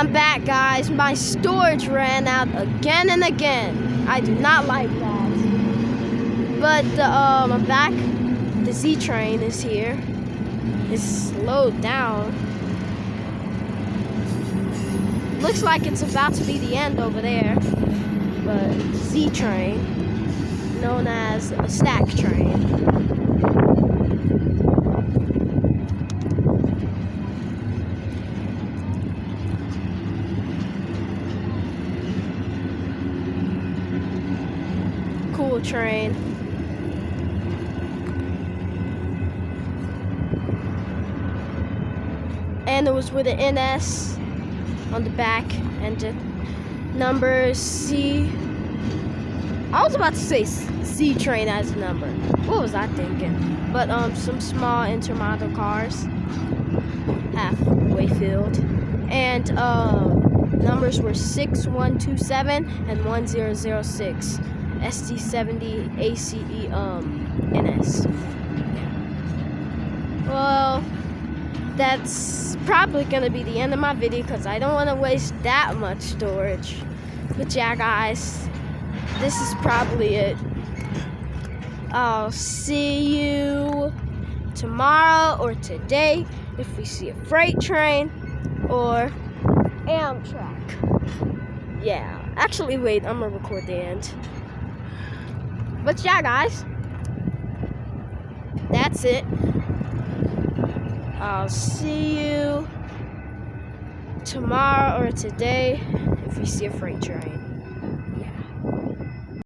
I'm back, guys. My storage ran out again and again. I do not like that. But I'm back. The Z train is here. It's slowed down. Looks like it's about to be the end over there. But Z train, known as a stack train. Cool train. And it was with an NS on the back and the numbers C. I was about to say Z train as a number. What was I thinking? But some small intermodal cars, halfway filled, and numbers were 6127 and 1006. SD70ACE NS. Well, that's probably gonna be the end of my video because I don't want to waste that much storage. But yeah, guys, this is probably it. I'll see you tomorrow or today if we see a freight train or Amtrak. Yeah, actually, wait, I'm gonna record the end. But yeah, guys, that's it. I'll see you tomorrow or today if we see a freight train.